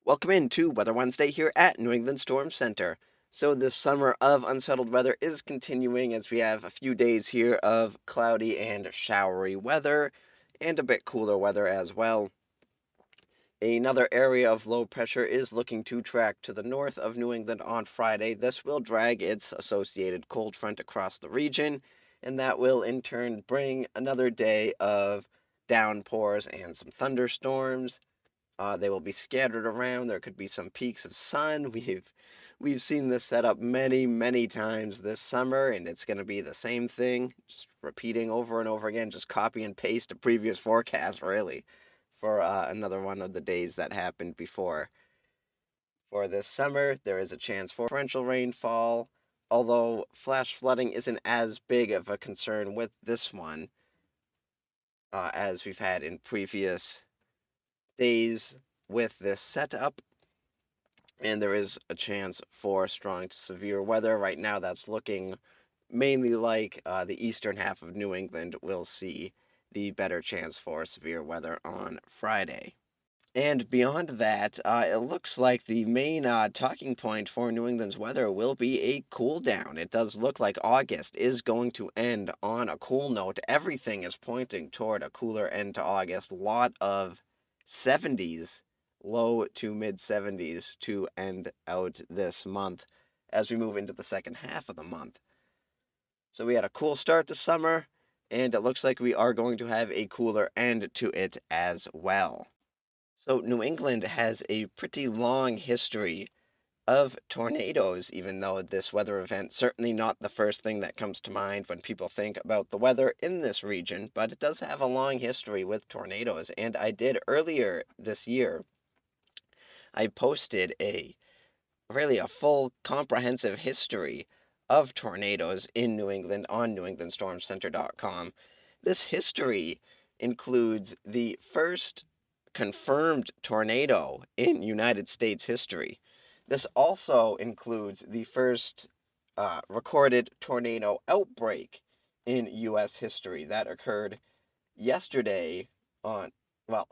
Welcome in to Weather Wednesday here at New England Storm Center. So, this summer of unsettled weather is continuing as we have a few days here of cloudy and showery weather and a bit cooler weather as well. Another area of low pressure is looking to track to the north of New England on Friday. This will drag its associated cold front across the region, and that will in turn bring another day of downpours and some thunderstorms. They will be scattered around. There could be some peaks of sun. We've seen this setup many, many times this summer, and it's going to be the same thing, just repeating over and over again. Just copy and paste a previous forecast, really, for another one of the days that happened before. For this summer, there is a chance for torrential rainfall, although flash flooding isn't as big of a concern with this one as we've had in previous days with this setup. And there is a chance for strong to severe weather. Right now, that's looking mainly like the eastern half of New England will see the better chance for severe weather on Friday. And beyond that, it looks like the main talking point for New England's weather will be a cool down. It does look like August is going to end on a cool note. Everything is pointing toward a cooler end to August. A lot of 70s, low to mid 70s to end out this month as we move into the second half of the month. So we had a cool start to summer, and it looks like we are going to have a cooler end to it as well. So, New England has a pretty long history of tornadoes, even though this weather event certainly not the first thing that comes to mind when people think about the weather in this region, but it does have a long history with tornadoes. And I did earlier this year, I posted a full comprehensive history of tornadoes in New England on newenglandstormcenter.com. This history includes the first confirmed tornado in United States history. This also includes the first recorded tornado outbreak in U.S. history that occurred yesterday on, well,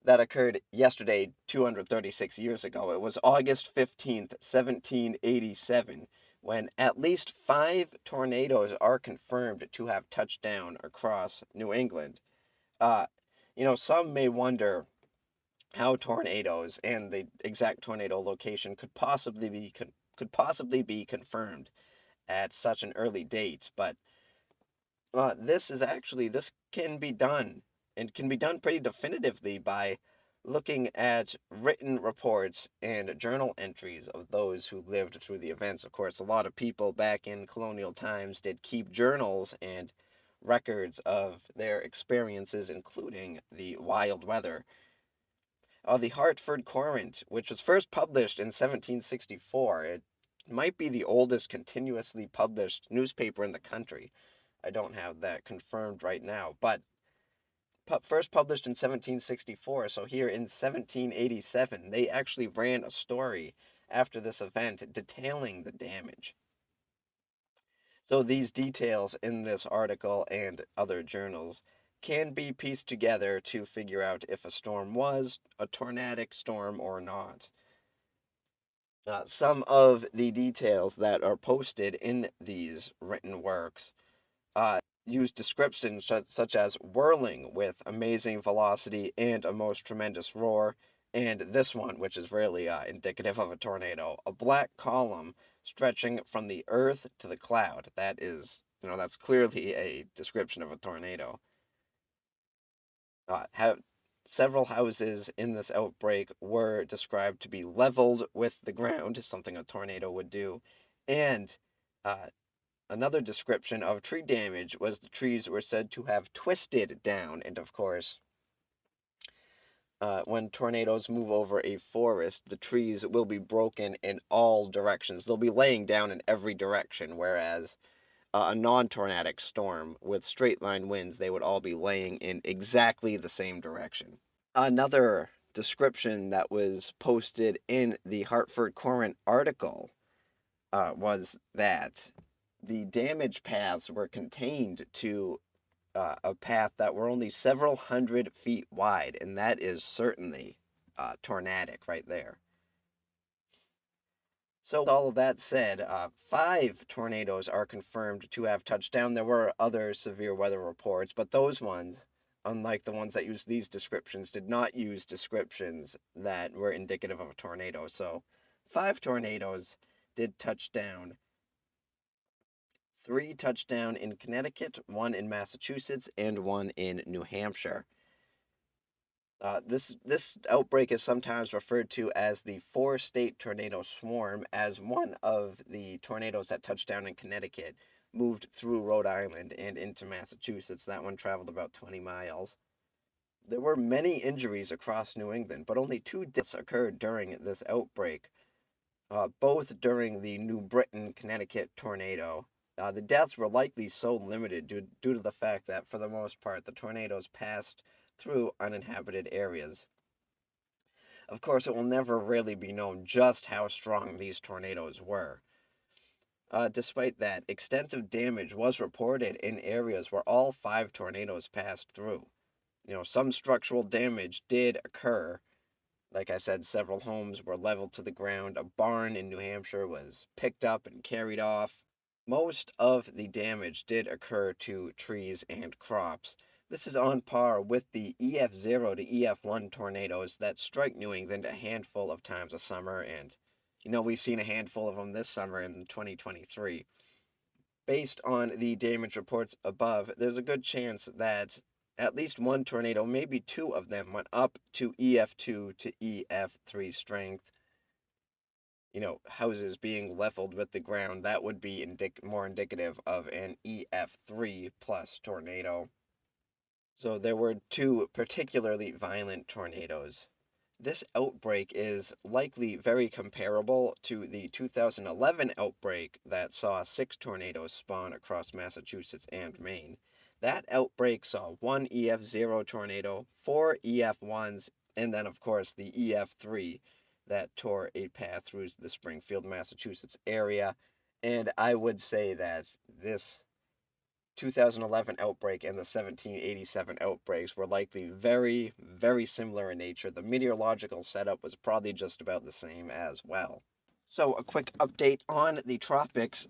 that occurred yesterday 236 years ago. It was August 15th, 1787, when at least 5 tornadoes are confirmed to have touched down across New England. Uh, some may wonder how tornadoes and the exact tornado location could possibly be confirmed at such an early date, but this can be done, and can be done pretty definitively by looking at written reports and journal entries of those who lived through the events. Of course, a lot of people back in colonial times did keep journals and records of their experiences, including the wild weather. The Hartford Courant, which was first published in 1764, it might be the oldest continuously published newspaper in the country. I don't have that confirmed right now, but first published in 1764. So here in 1787, they actually ran a story after this event detailing the damage. So these details in this article and other journals can be pieced together to figure out if a storm was a tornadic storm or not. Some of the details that are posted in these written works use descriptions such as whirling with amazing velocity and a most tremendous roar, and this one, which is really indicative of a tornado, a black column stretching from the earth to the cloud. That's clearly a description of a tornado. Have several houses in this outbreak were described to be leveled with the ground, something a tornado would do, and uh, another description of tree damage was the trees were said to have twisted down. And of course, when tornadoes move over a forest, the trees will be broken in all directions. They'll be laying down in every direction, whereas a non tornadic storm with straight line winds, they would all be laying in exactly the same direction. Another description that was posted in the Hartford Courant article was that the damage paths were contained to a path that were only several hundred feet wide, and that is certainly tornadic right there. So, with all of that said, five tornadoes are confirmed to have touched down. There were other severe weather reports, but those ones, unlike the ones that use these descriptions, did not use descriptions that were indicative of a tornado. So, five tornadoes did touch down. Three touched down in Connecticut, one in Massachusetts, and one in New Hampshire. This outbreak is sometimes referred to as the four-state tornado swarm, as one of the tornadoes that touched down in Connecticut moved through Rhode Island and into Massachusetts. That one traveled about 20 miles. There were many injuries across New England, but only two deaths occurred during this outbreak, both during the New Britain, Connecticut tornado. The deaths were likely so limited due to the fact that, for the most part, the tornadoes passed through uninhabited areas. Of course, it will never really be known just how strong these tornadoes were. Despite that, extensive damage was reported in areas where all five tornadoes passed through. Some structural damage did occur. Like I said, several homes were leveled to the ground. A barn in New Hampshire was picked up and carried off. Most of the damage did occur to trees and crops. This is on par with the EF0 to EF1 tornadoes that strike New England a handful of times a summer, and we've seen a handful of them this summer in 2023. Based on the damage reports above, there's a good chance that at least one tornado, maybe two of them, went up to EF2 to EF3 strength. Houses being leveled with the ground, that would be more indicative of an EF3 plus tornado. So there were two particularly violent tornadoes. This outbreak is likely very comparable to the 2011 outbreak that saw six tornadoes spawn across Massachusetts and Maine. That outbreak saw one EF0 tornado, four EF1s, and then, of course, the EF3 that tore a path through the Springfield, Massachusetts area. And I would say that this 2011 outbreak and the 1787 outbreaks were likely very, very similar in nature. The meteorological setup was probably just about the same as well. So, a quick update on the tropics.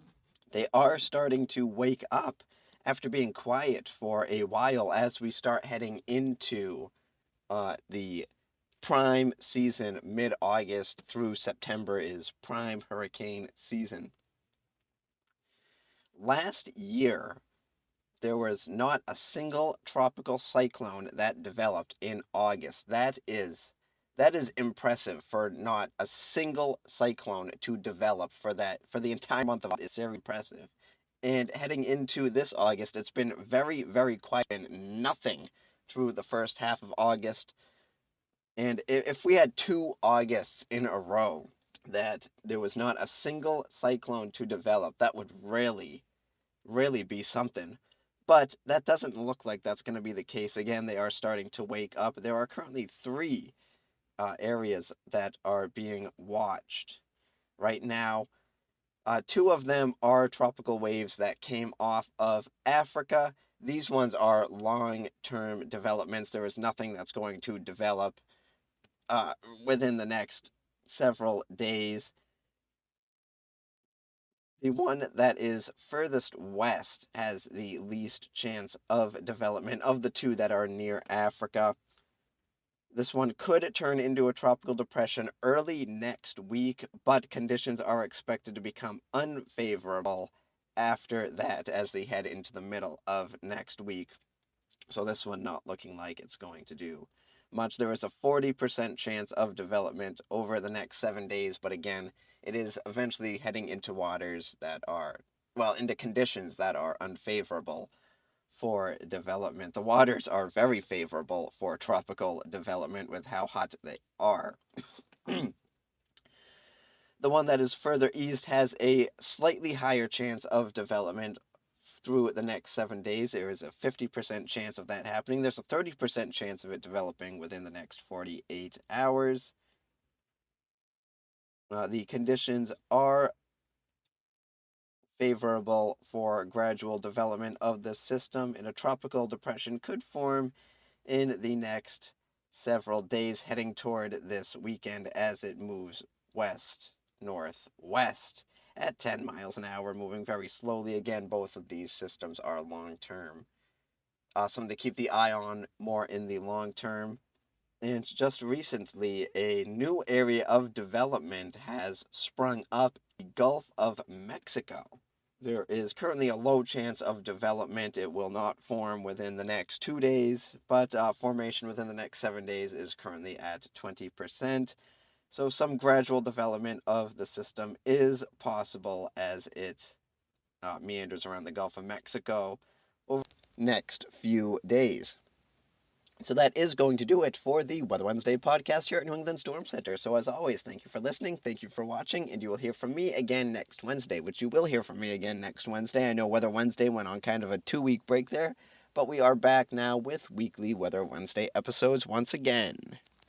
They are starting to wake up after being quiet for a while as we start heading into the prime season. Mid-August through September is prime hurricane season. Last year, there was not a single tropical cyclone that developed in August. That is impressive for not a single cyclone to develop for the entire month of August. It's very impressive. And heading into this August, it's been very, very quiet and nothing through the first half of August. And if we had 2 Augusts in a row that there was not a single cyclone to develop, that would really, really be something. But that doesn't look like that's going to be the case. Again, they are starting to wake up. There are currently three areas that are being watched right now. Two of them are tropical waves that came off of Africa. These ones are long-term developments. There is nothing that's going to develop within the next several days. The one that is furthest west has the least chance of development of the two that are near Africa. This one could turn into a tropical depression early next week, but conditions are expected to become unfavorable after that as they head into the middle of next week. So this one not looking like it's going to do much. There is a 40% chance of development over the next 7 days, but again, it is eventually heading into waters that are, well, into conditions that are unfavorable for development. The waters are very favorable for tropical development with how hot they are. The one that is further east has a slightly higher chance of development through the next 7 days. There is a 50% chance of that happening. There's a 30% chance of it developing within the next 48 hours. The conditions are favorable for gradual development of this system, and a tropical depression could form in the next several days heading toward this weekend as it moves west, northwest at 10 miles an hour, moving very slowly. Again, both of these systems are long term. Something to keep the eye on more in the long term. And just recently, a new area of development has sprung up the Gulf of Mexico. There is currently a low chance of development. It will not form within the next 2 days, but formation within the next 7 days is currently at 20%. So some gradual development of the system is possible as it meanders around the Gulf of Mexico over the next few days. So that is going to do it for the Weather Wednesday podcast here at New England Storm Center. So as always, thank you for listening, thank you for watching, and you will hear from me again next Wednesday, which you will hear from me again next Wednesday. I know Weather Wednesday went on kind of a 2-week break there, but we are back now with weekly Weather Wednesday episodes once again.